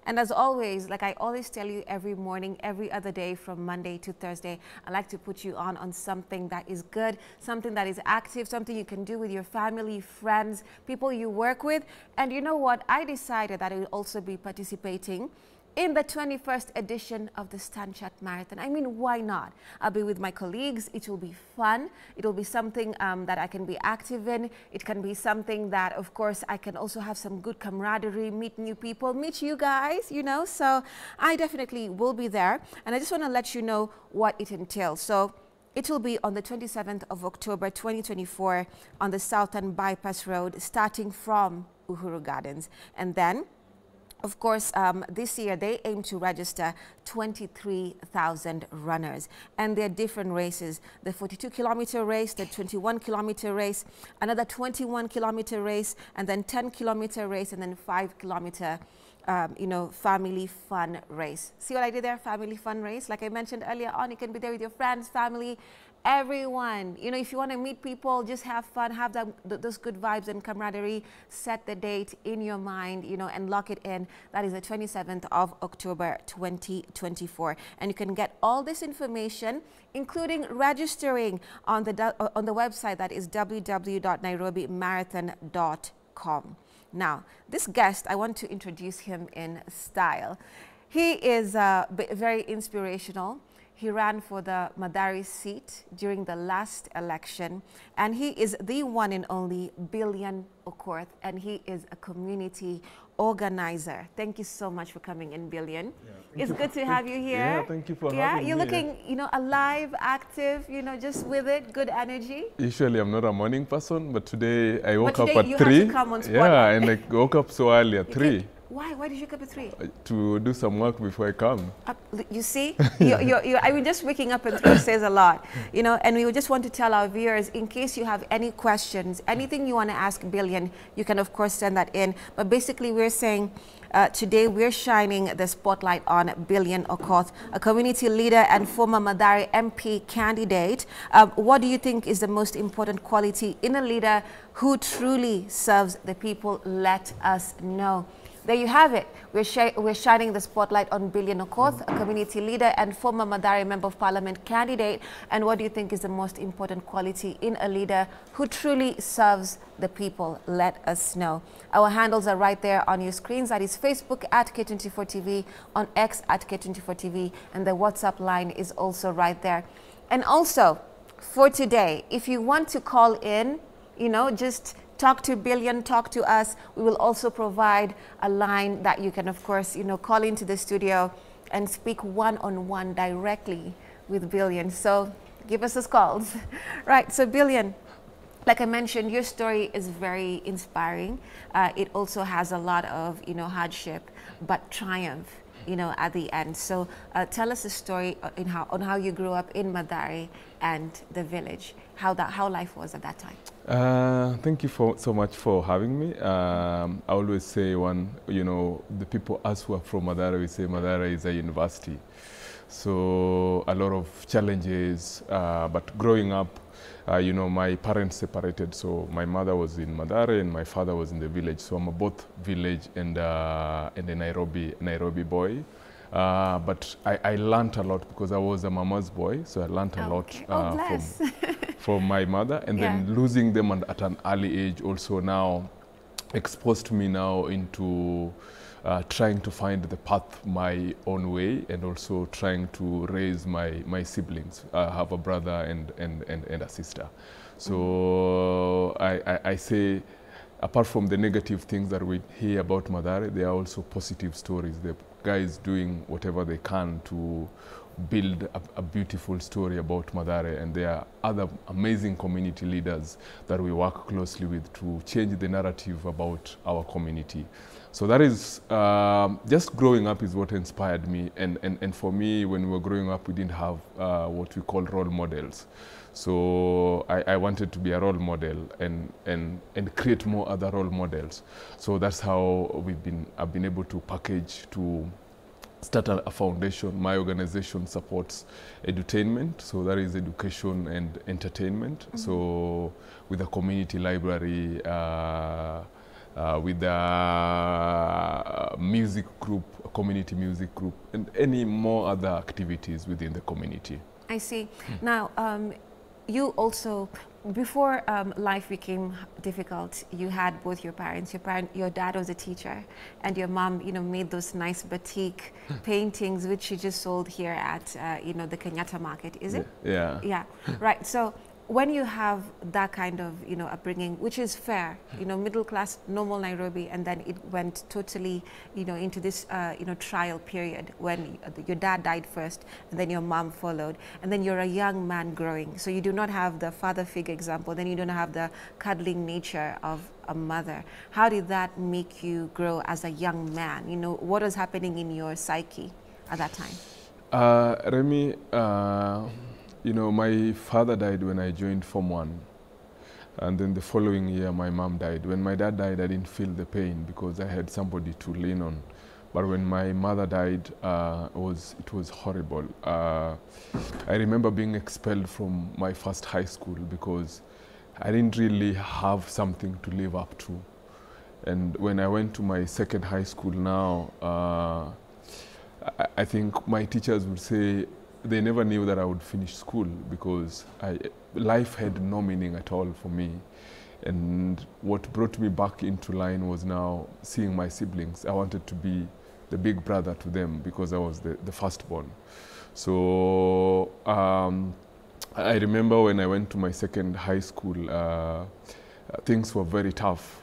And as always, like I always tell you every morning, every other day from Monday to Thursday, I like to put you on something that is good, something that is active, something you can do with your family, friends, people you work with. And you know what? I decided that I will also be participating in the 21st edition of the Stand Chat Marathon. I mean, why not? I'll be with my colleagues. It will be fun. It will be something that I can be active in. It can be something that, of course, I can also have some good camaraderie, meet new people, meet you guys, you know. So I definitely will be there. And I just want to let you know what it entails. So it will be on the 27th of October, 2024 on the Southern Bypass Road, starting from Uhuru Gardens. And then, of course, this year they aim to register 23,000 runners, and there are different races: the 42-kilometer race, the 21-kilometer race, another 21-kilometer race, and then 10-kilometer race, and then 5-kilometer family fun race. See what I did there? Family fun race. Like I mentioned earlier on, you can be there with your friends, family, everyone. You know, if you want to meet people, just have fun, have those good vibes and camaraderie. Set the date in your mind, you know, and lock it in. That is the 27th of October, 2024. And you can get all this information, including registering on the website that is www.nairobimarathon.com. Now, this guest, I want to introduce him in style. He is very inspirational. He ran for the Mathare seat during the last election, and he is the one and only Billion Okoth, and he is a community organizer. Thank you so much for coming in, Billion. Yeah, it's good to have you here. Yeah, thank you for having me. You're looking, you know, alive, active, you know, just with it, good energy. Usually I'm not a morning person, but today I woke up at 3. Had to come on Spotlight. Yeah, and I woke up so early at 3. Why? Why did you wake up at 3? To do some work before I come. You see, I mean, just waking up at 3 says a lot, you know. And we just want to tell our viewers, in case you have any questions, anything you want to ask Billion, you can of course send that in. But basically, we're saying today we're shining the spotlight on Billion Okoth, a community leader and former Mathare MP candidate. What do you think is the most important quality in a leader who truly serves the people? Let us know. There you have it. We're shining the spotlight on Billion Okoth, a community leader and former Mathare Member of Parliament candidate. And what do you think is the most important quality in a leader who truly serves the people? Let us know. Our handles are right there on your screens. That is Facebook at K24 TV, on X at K24 TV, and the WhatsApp line is also right there. And also, for today, if you want to call in, you know, just talk to Billion, talk to us. We will also provide a line that you can, of course, you know, call into the studio and speak one-on-one directly with Billion. So give us those calls. Right, so Billion, like I mentioned, your story is very inspiring. It also has a lot of, you know, hardship, but triumph, you know, at the end. So tell us a story on how you grew up in Mathare and the village, how life was at that time. Thank you so much for having me. I always say the people, us who are from Mathare, we say Mathare is a university. So a lot of challenges, but growing up, you know, my parents separated. So my mother was in Mathare and my father was in the village. So I'm a both village and a Nairobi boy. But I learned a lot because I was a mama's boy, so I learned a lot from my mother, and then losing them at an early age also now exposed me now into trying to find the path my own way, and also trying to raise my siblings. I have a brother and a sister. So I say, apart from the negative things that we hear about Mathare, there are also positive stories. The guys doing whatever they can to build a beautiful story about Mathare, and there are other amazing community leaders that we work closely with to change the narrative about our community. So that is, just growing up is what inspired me, and for me, when we were growing up, we didn't have what we call role models. So I wanted to be a role model and create more other role models. So that's how I've been able to package to start a foundation. My organization supports edutainment, so that is education and entertainment. So with a community library, with a music group, a community music group, and any more other activities within the community. I see. Now, you also, before life became difficult, you had both your parents. Your dad was a teacher, and your mom, made those nice batik paintings, which she just sold here at, the Kenyatta market. Is it? Yeah. Yeah. Right. So when you have that kind of, upbringing, which is fair, middle class, normal Nairobi, and then it went totally, into this, trial period when your dad died first, and then your mom followed, and then you're a young man growing. So you do not have the father figure example, then you don't have the cuddling nature of a mother. How did that make you grow as a young man? What was happening in your psyche at that time? Remy, my father died when I joined Form 1. And then the following year, my mom died. When my dad died, I didn't feel the pain because I had somebody to lean on. But when my mother died, it was horrible. I remember being expelled from my first high school because I didn't really have something to live up to. And when I went to my second high school now, I think my teachers would say, they never knew that I would finish school because life had no meaning at all for me. And what brought me back into line was now seeing my siblings. I wanted to be the big brother to them because I was the firstborn. So I remember when I went to my second high school, things were very tough.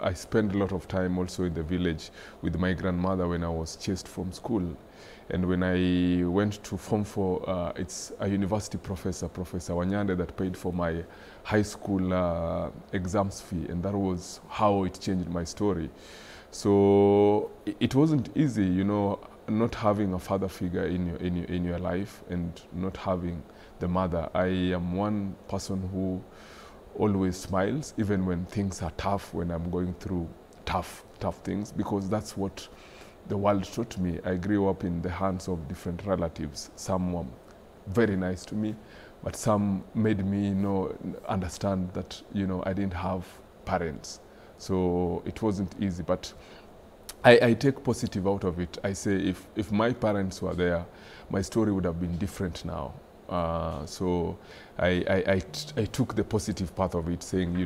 I spent a lot of time also in the village with my grandmother when I was chased from school. And when I went to Form 4, it's a university professor, Professor Wanyande, that paid for my high school exams fee. And that was how it changed my story. So it wasn't easy, not having a father figure in your life and not having the mother. I am one person who always smiles, even when things are tough, when I'm going through tough things, because that's what the world taught me. I grew up in the hands of different relatives. Some were very nice to me, but some made me understand that I didn't have parents. So it wasn't easy, but I take positive out of it. I say if my parents were there, my story would have been different now. So I took the positive part of it, saying,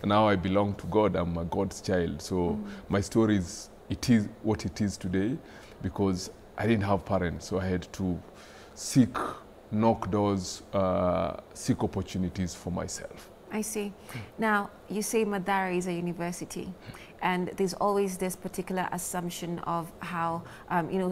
now I belong to God, I'm a God's child. So my story is what it is today because I didn't have parents. So I had to knock doors, seek opportunities for myself. I see. Now, you say Mathare is a university, and there's always this particular assumption of how,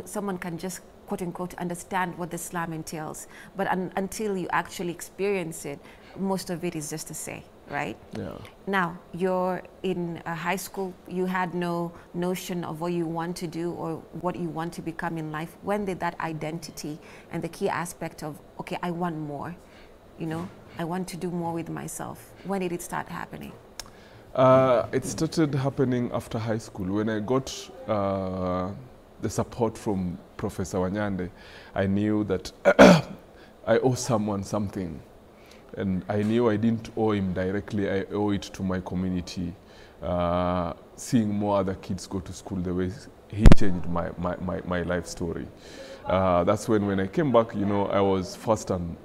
someone can just quote unquote understand what the slum entails, but until you actually experience it, most of it is just to say, right? Yeah. Now, you're in a high school, you had no notion of what you want to do or what you want to become in life. When did that identity and the key aspect of, okay, I want more, I want to do more with myself, when did it start happening? It started happening after high school. When I got the support from Professor Wanyande, I knew that I owe someone something. And I knew I didn't owe him directly, I owe it to my community. Seeing more other kids go to school, the way he changed my life story. That's when I came back, I was first an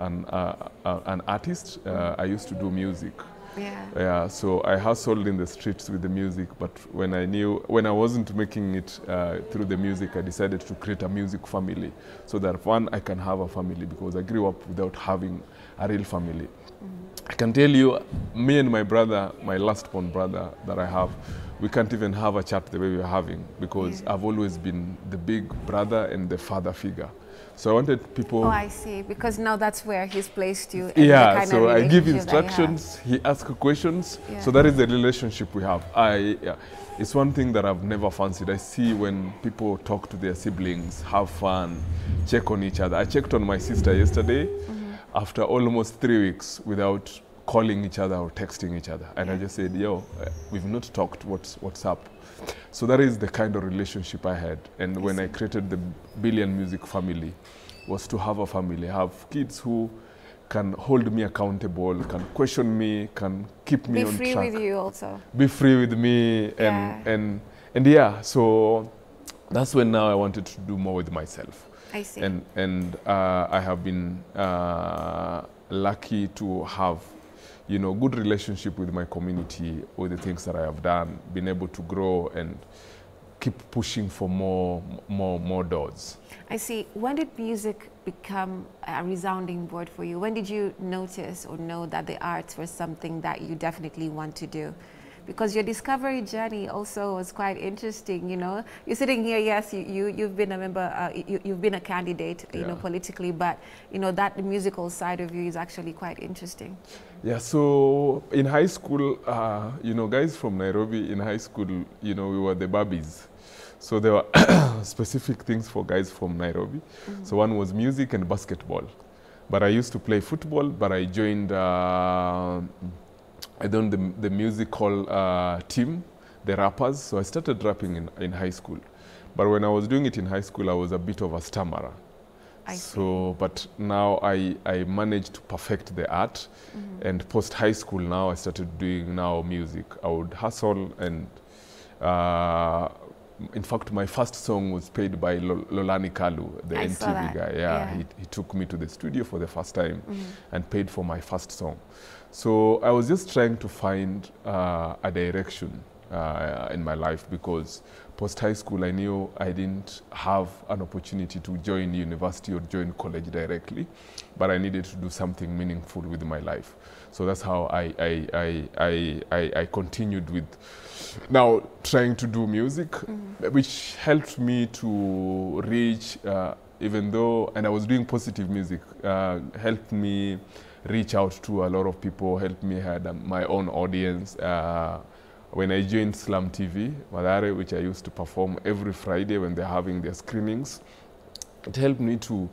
artist. I used to do music. Yeah, so I hustled in the streets with the music, but when I wasn't making it through the music, I decided to create a music family so that I can have a family because I grew up without having a real family. I can tell you, me and my brother, my last born brother that I have, we can't even have a chat the way we're having because I've always been the big brother and the father figure. So I wanted people... Oh, I see. Because now that's where he's placed you. Yeah, so I give instructions, he asks questions. Yeah. So that is the relationship we have. It's one thing that I've never fancied. I see when people talk to their siblings, have fun, check on each other. I checked on my sister yesterday after almost 3 weeks without calling each other or texting each other. And I just said, yo, we've not talked, what's up? So that is the kind of relationship I had. And when I created the Billion Music family, was to have a family, have kids who can hold me accountable, can question me, can keep me on track. Be free with you also. Be free with me, and yeah, so that's when now I wanted to do more with myself. I see. And I have been lucky to have, you know, good relationship with my community, with the things that I have done, been able to grow and keep pushing for more doors. I see. When did music become a resounding word for you? When did you notice or know that the arts were something that you definitely want to do? Because your discovery journey also was quite interesting, you know. You're sitting here, yes, you've been a member, you've been a candidate, you know, politically, but, you know, that musical side of you is actually quite interesting. Yeah, so in high school, you know, guys from Nairobi in high school, you know, we were the Barbies. So there were specific things for guys from Nairobi. So one was music and basketball. But I used to play football, but I joined the musical team, the rappers. So I started rapping in high school. But when I was doing it in high school, I was a bit of a stammerer. So, but now I managed to perfect the art. And post high school now, I started doing now music. I would hustle and in fact, my first song was paid by Lolani Kalu, the NTV guy. Yeah, he took me to the studio for the first time and paid for my first song. So I was just trying to find a direction in my life, because post high school I knew I didn't have an opportunity to join university or join college directly, but I needed to do something meaningful with my life. So that's how I continued with now trying to do music, which helped me to reach, even though, and I was doing positive music, helped me reach out to a lot of people, helped me had my own audience. When I joined Slam TV, Madare, which I used to perform every Friday when they're having their screenings, it helped me to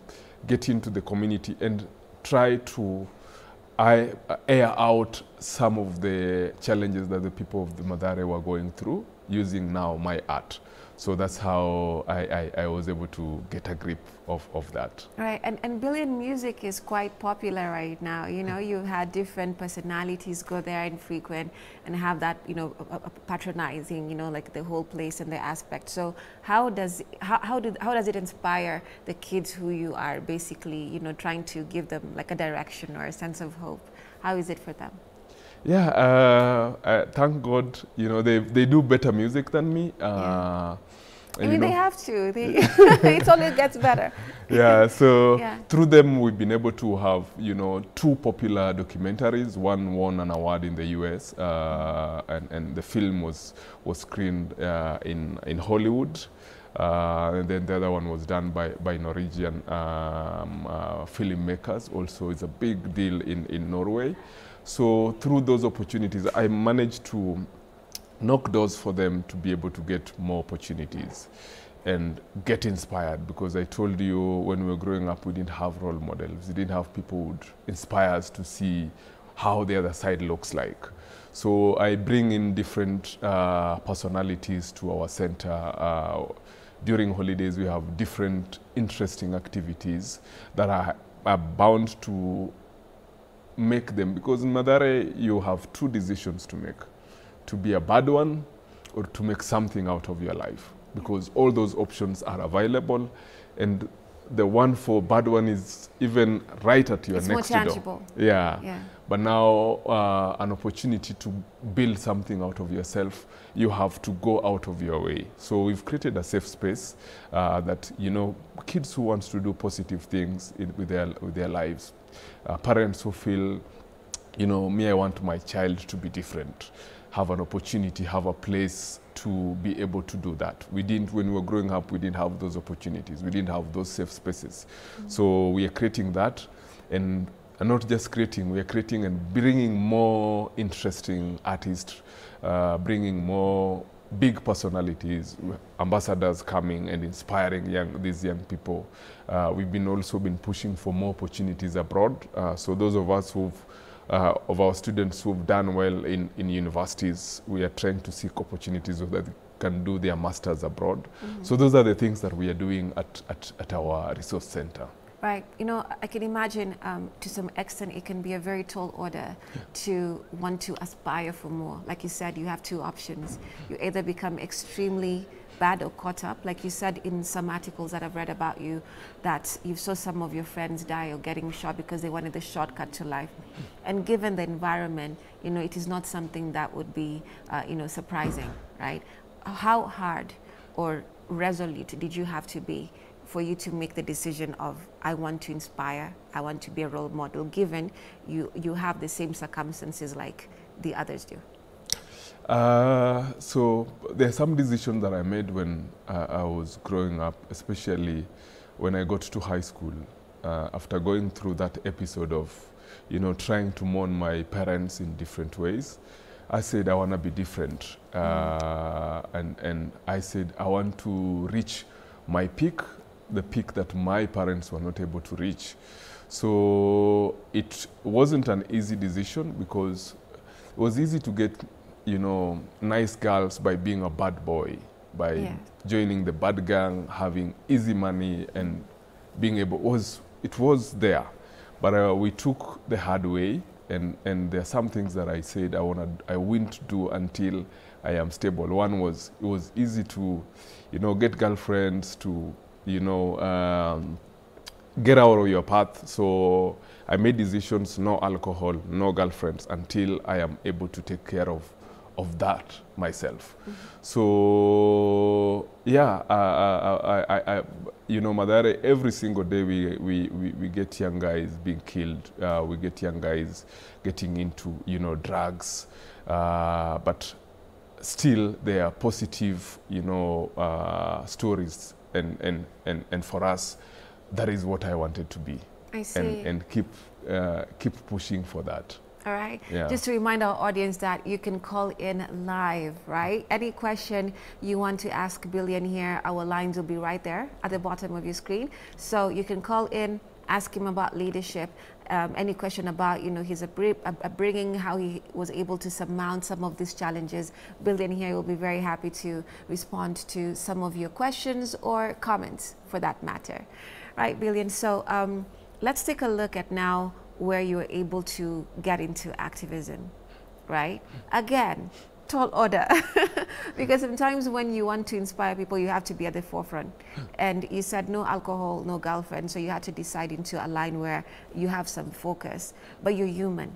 get into the community and try to air out some of the challenges that the people of the Madare were going through using now my art. So that's how I was able to get a grip of that. Right, and Billion Music is quite popular right now. You know, you've had different personalities go there and frequent and have that, you know, patronizing, you know, like the whole place and the aspect. So how does it inspire the kids who you are basically, you know, trying to give them like a direction or a sense of hope? How is it for them? Yeah, thank God, you know, they do better music than me. I mean, they have to. It only gets better. Yeah, so through them, we've been able to have, you know, 2 popular documentaries. One won an award in the US, and the film was screened in Hollywood. And then the other one was done by Norwegian filmmakers. Also, it's a big deal in Norway. So through those opportunities, I managed to knock doors for them to be able to get more opportunities and get inspired, because I told you when we were growing up, we didn't have role models. We didn't have people who would inspire us to see how the other side looks like. So I bring in different personalities to our center. During holidays, we have different interesting activities that are bound to make them, because in Madare you have 2 decisions to make: to be a bad one or to make something out of your life, because all those options are available, and the one for bad one is even right at your next door. It's more tangible. Yeah. But now an opportunity to build something out of yourself, you have to go out of your way. So we've created a safe space that, you know, kids who want to do positive things with their lives, parents who feel, you know, I want my child to be different, have an opportunity, have a place to be able to do that. We didn't, when we were growing up, we didn't have those opportunities. We didn't have those safe spaces. So we are creating that, and not just creating, we are creating and bringing more interesting artists, bringing more big personalities, ambassadors coming and inspiring these young people. We've also been pushing for more opportunities abroad. So those of us of our students who've done well in universities, we are trying to seek opportunities so that they can do their masters abroad. So those are the things that we are doing at our resource center. Right. You know, I can imagine to some extent it can be a very tall order to want to aspire for more. Like you said, you have two options. You either become extremely bad or caught up. Like you said in some articles that I've read about you, that you saw some of your friends die or getting shot because they wanted the shortcut to life. And given the environment, you know, it is not something that would be, you know, surprising, right? How hard or resolute did you have to be for you to make the decision of, I want to inspire, I want to be a role model, given you have the same circumstances like the others do? So there are some decisions that I made when I was growing up, especially when I got to high school. After going through that episode of, you know, trying to mourn my parents in different ways, I said I want to be different. And I said I want to reach my peak, the peak that my parents were not able to reach. So it wasn't an easy decision, because it was easy to get, you know, nice girls by being a bad boy, by joining the bad gang, having easy money and being able, it was there. But we took the hard way, and there are some things that I said I wouldn't do until I am stable. One was, it was easy to, you know, get girlfriends, to, you know, get out of your path. So I made decisions, no alcohol, no girlfriends, until I am able to take care of that myself. So yeah, you know, Mathare, every single day we get young guys being killed. We get young guys getting into, you know, drugs. But still there are positive, you know, stories. And for us, that is what I wanted to be. I see. And keep pushing for that. All right. Yeah. Just to remind our audience that you can call in live, right? Any question you want to ask Billion here, our lines will be right there at the bottom of your screen. So you can call in, ask him about leadership, any question about, you know, his upbringing, how he was able to surmount some of these challenges. Billion here will be very happy to respond to some of your questions or comments for that matter. Right, Billion? So let's take a look at now where you were able to get into activism, right? Again, tall order, because sometimes when you want to inspire people, you have to be at the forefront. And you said no alcohol, no girlfriend, so you had to decide into a line where you have some focus, but you're human.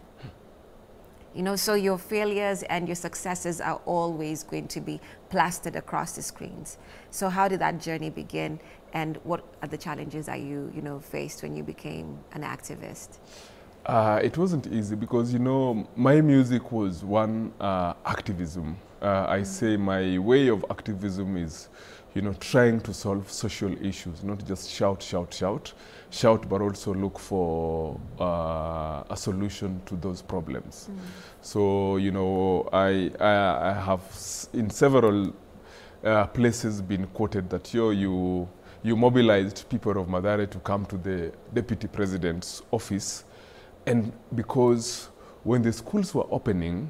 You know, so your failures and your successes are always going to be plastered across the screens. So how did that journey begin, and what are the challenges that you know, faced when you became an activist? It wasn't easy, because, you know, my music was one activism. I say my way of activism is, you know, trying to solve social issues, not just shout, but also look for a solution to those problems. So, you know, I have in several places been quoted that, you mobilized people of Mathare to come to the deputy president's office. And because when the schools were opening,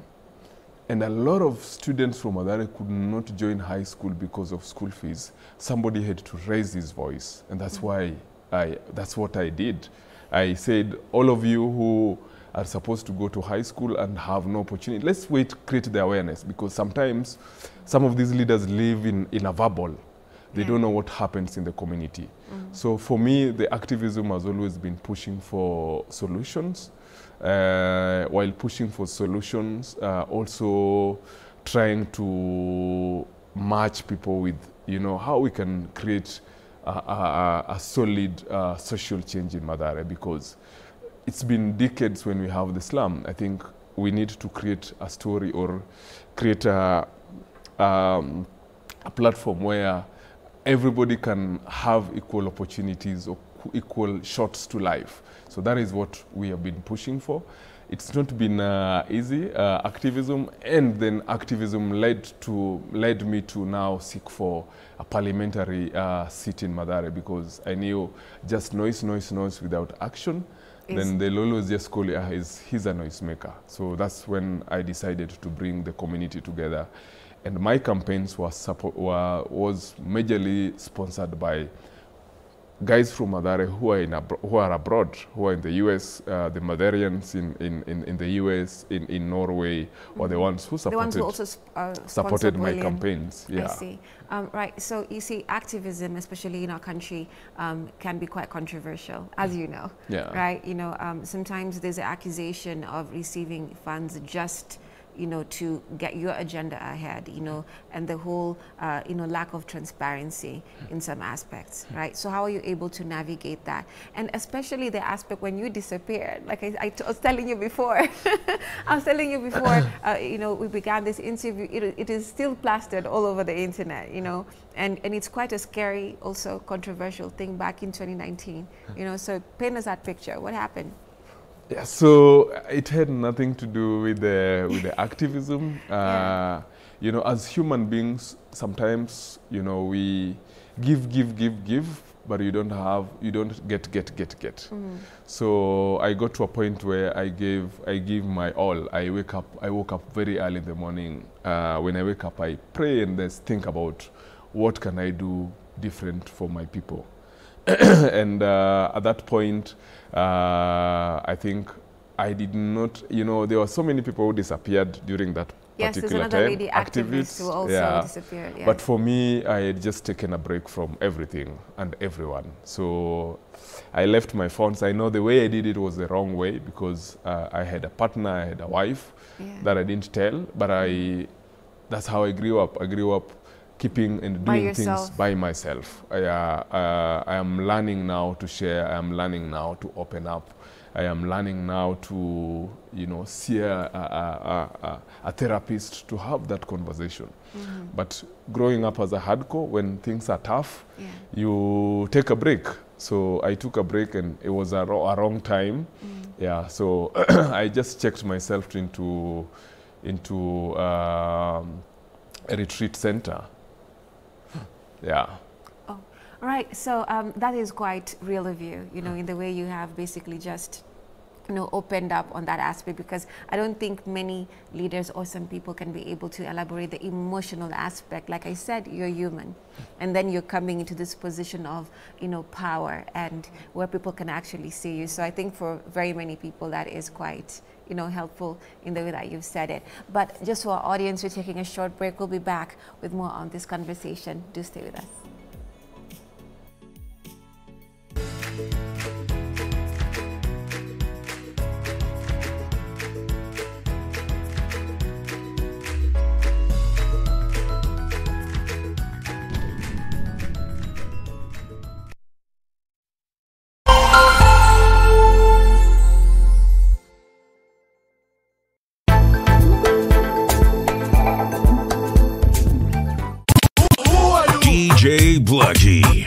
and a lot of students from Mathare could not join high school because of school fees, somebody had to raise his voice. And that's why that's what I did. I said, all of you who are supposed to go to high school and have no opportunity, let's create the awareness, because sometimes some of these leaders live in a bubble. They don't know what happens in the community. So for me, the activism has always been pushing for solutions. While pushing for solutions, also trying to match people with, you know, how we can create a solid social change in Mathare, because it's been decades when we have the slum. I think we need to create a story, or create a platform where everybody can have equal opportunities or equal shots to life. So that is what we have been pushing for. It's not been easy, activism, and then activism led me to now seek for a parliamentary seat in Mathare, because I knew just noise without action, then they'll always just call you, he's a noisemaker. So that's when I decided to bring the community together. And my campaigns was majorly sponsored by guys from Mathare who are abroad, who are in the US, the Matharians in the US, in Norway, or the ones who supported, the ones who also supported my campaigns. Yeah. I see. Right. So you see, activism, especially in our country, can be quite controversial, as you know. Yeah. Right. You know, sometimes there's an accusation of receiving funds just, you know, to get your agenda ahead, you know, and the whole, you know, lack of transparency in some aspects, right? So how are you able to navigate that? And especially the aspect when you disappeared, like I was telling you before, you know, we began this interview, it is still plastered all over the internet, you know, and it's quite a scary, also controversial thing back in 2019, you know, so paint us that picture. What happened? Yeah, so it had nothing to do with the activism. Yeah. You know, as human beings, sometimes, you know, we give, but you don't get. Mm-hmm. So I got to a point where I give my all. I woke up very early in the morning. When I wake up, I pray and then think about what can I do different for my people. And at that point, I think I did not, you know, there were so many people who disappeared during that particular time. Yes, there's another lady activist who also disappeared. Yeah. But for me, I had just taken a break from everything and everyone. So I left my phones. I know the way I did it was the wrong way because I had a partner, I had a wife that I didn't tell, but that's how I grew up. I grew up keeping and doing things by myself. I am learning now to share. I am learning now to open up. I am learning now to, you know, see a therapist to have that conversation. Mm-hmm. But growing up as a hardcore, when things are tough, you take a break. So I took a break, and it was a wrong time. Mm. Yeah. So I just checked myself into a retreat center. Yeah. Oh, right. So that is quite real of you, you know, in the way you have basically just, you know, opened up on that aspect, because I don't think many leaders or some people can be able to elaborate the emotional aspect. Like I said, you're human, and then you're coming into this position of, you know, power and where people can actually see you. So I think for very many people that is quite, you know, helpful in the way that you've said it. But just for our audience, we're taking a short break. We'll be back with more on this conversation. Do stay with us. DJ Bludgy.